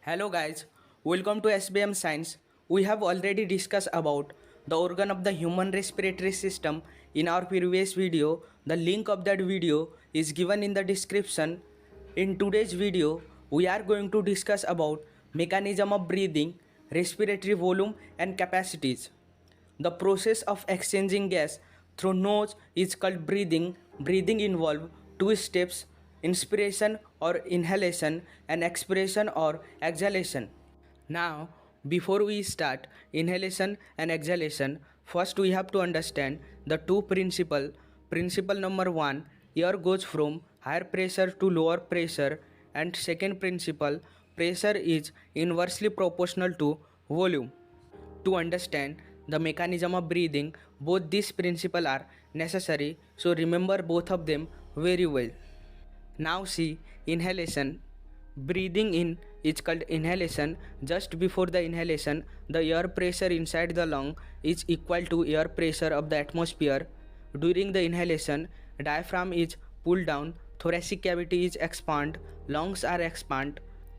Hello guys, welcome to SBM Science. We have already discussed about the organ of the human respiratory system in our previous video. The link of that video is given in the description. In today's video, we are going to discuss about mechanism of breathing, respiratory volume and capacities. The process of exchanging gas through nose is called breathing. Breathing involves two steps: inspiration or inhalation and expiration or exhalation. Now, before we start inhalation and exhalation, first we have to understand the two principle. Principle number 1, air goes from higher pressure to lower pressure, and second principle, pressure is inversely proportional to volume. To understand the mechanism of breathing, both these principles are necessary, so remember both of them very well. Now see inhalation. Breathing in is called inhalation. Just before the inhalation, the air pressure inside the lung is equal to air pressure of the atmosphere. During the inhalation, diaphragm is pulled down, thoracic cavity is expand, lungs are expand.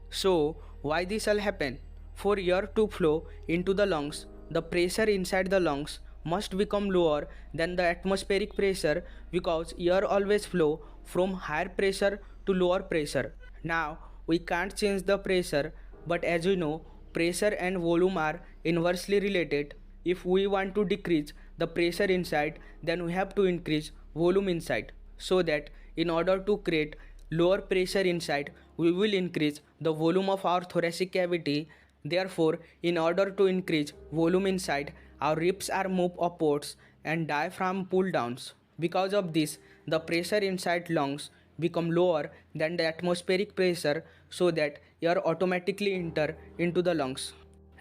So why this all happen? For air to flow into the lungs, the pressure inside the lungs must become lower than the atmospheric pressure because air always flow from higher pressure to lower pressure. Now we can't change the pressure, but as you know, pressure and volume are inversely related. If we want to decrease the pressure inside, then we have to increase volume inside, so that in order to create lower pressure inside, we will increase the volume of our thoracic cavity. Therefore, in order to increase volume inside, our ribs are moved upwards and diaphragm pull downs. Because of this, the pressure inside lungs become lower than the atmospheric pressure, so that air automatically enter into the lungs.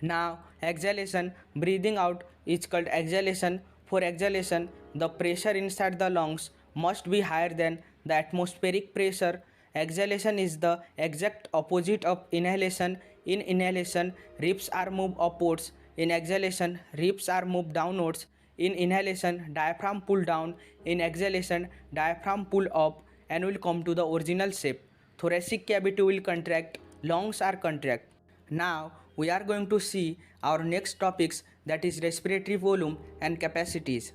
Now, exhalation, breathing out is called exhalation. For exhalation, the pressure inside the lungs must be higher than the atmospheric pressure. Exhalation is the exact opposite of inhalation. In inhalation, ribs are moved upwards. In exhalation, ribs are moved downwards. In inhalation, diaphragm pull down. In exhalation, diaphragm pull up and will come to the original shape. Thoracic cavity will contract, lungs are contract. Now we are going to see our next topics, that is respiratory volume and capacities.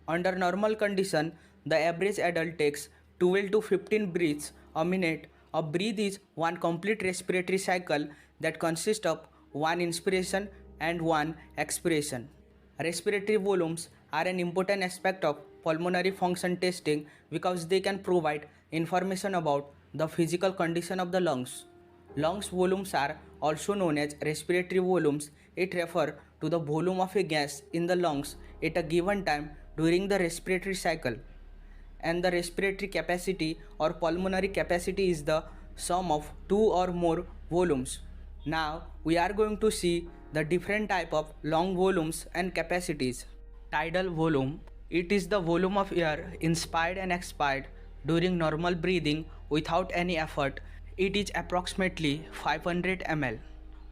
Under normal condition, the average adult takes 12 to 15 breaths a minute. A breath is one complete respiratory cycle that consists of one inspiration and one expiration. Respiratory volumes are an important aspect of pulmonary function testing because they can provide information about the physical condition of the lungs. Lungs volumes are also known as respiratory volumes. It refers to the volume of a gas in the lungs at a given time during the respiratory cycle. And the respiratory capacity or pulmonary capacity is the sum of two or more volumes. Now we are going to see the different type of lung volumes and capacities. Tidal volume, it is the volume of air inspired and expired during normal breathing without any effort. It is approximately 500 ml.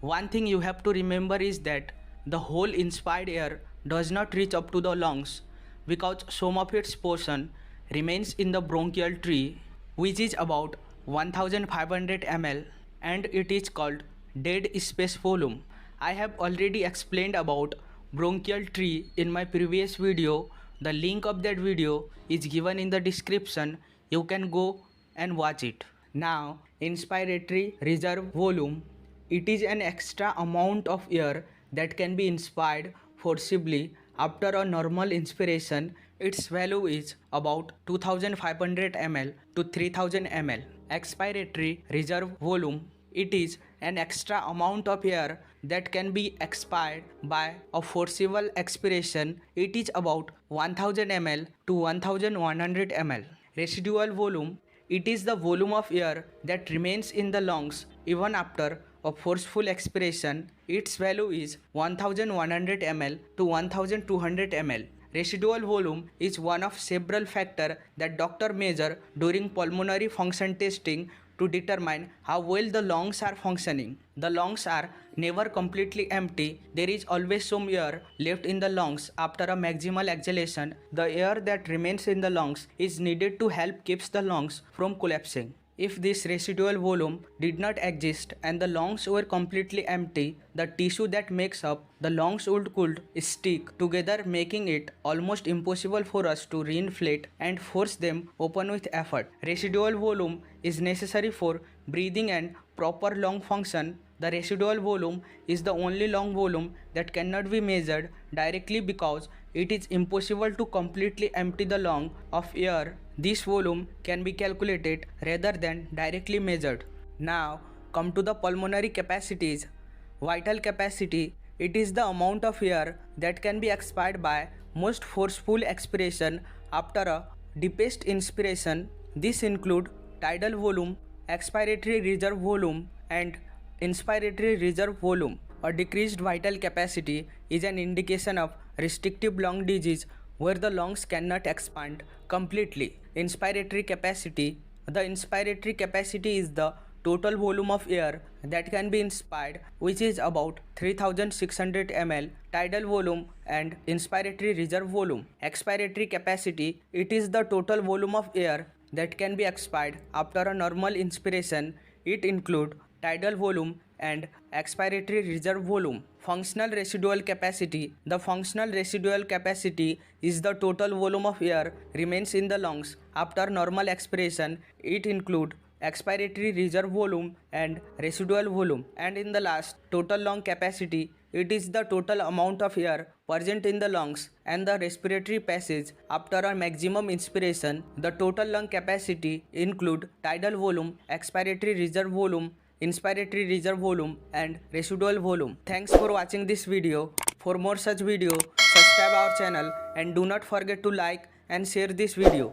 One thing you have to remember is that the whole inspired air does not reach up to the lungs because some of its portion remains in the bronchial tree, which is about 1500 ml, and it is called dead space volume. I have already explained about bronchial tree in my previous video. The link of that video is given in the description. You can go and watch it. Now, inspiratory reserve volume, it is an extra amount of air that can be inspired forcibly after a normal inspiration. Its value is about 2500 ml to 3000 ml. Expiratory reserve volume, it is an extra amount of air that can be expired by a forcible expiration. It is about 1000 ml to 1100 ml. Residual volume, it is the volume of air that remains in the lungs even after a forceful expiration. Its value is 1100 ml to 1200 ml. Residual volume is one of several factors that doctor measure during pulmonary function testing to determine how well the lungs are functioning. The lungs are never completely empty. There is always some air left in the lungs after a maximal exhalation. The air that remains in the lungs is needed to help keep the lungs from collapsing. If this residual volume did not exist and the lungs were completely empty, the tissue that makes up the lungs could stick together, making it almost impossible for us to reinflate and force them open with effort. Residual volume is necessary for breathing and proper lung function. The residual volume is the only lung volume that cannot be measured directly because it is impossible to completely empty the lung of air. This volume can be calculated rather than directly measured. Now, come to the pulmonary capacities. Vital capacity, it is the amount of air that can be expired by most forceful expiration after a deepest inspiration. This includes tidal volume, expiratory reserve volume, and inspiratory reserve volume. A decreased vital capacity is an indication of restrictive lung disease where the lungs cannot expand completely. Inspiratory capacity. The inspiratory capacity is the total volume of air that can be inspired, which is about 3600 ml. Tidal volume and inspiratory reserve volume. Expiratory capacity, it is the total volume of air that can be expired after a normal inspiration. It includes tidal volume and expiratory reserve volume. Functional residual capacity. The functional residual capacity is the total volume of air remains in the lungs after normal expiration. It includes expiratory reserve volume and residual volume. And in the last, total lung capacity, it is the total amount of air present in the lungs and the respiratory passage after a maximum inspiration. The total lung capacity include tidal volume, expiratory reserve volume, inspiratory reserve volume and residual volume. Thanks for watching this video. For more such video, subscribe our channel and do not forget to like and share this video.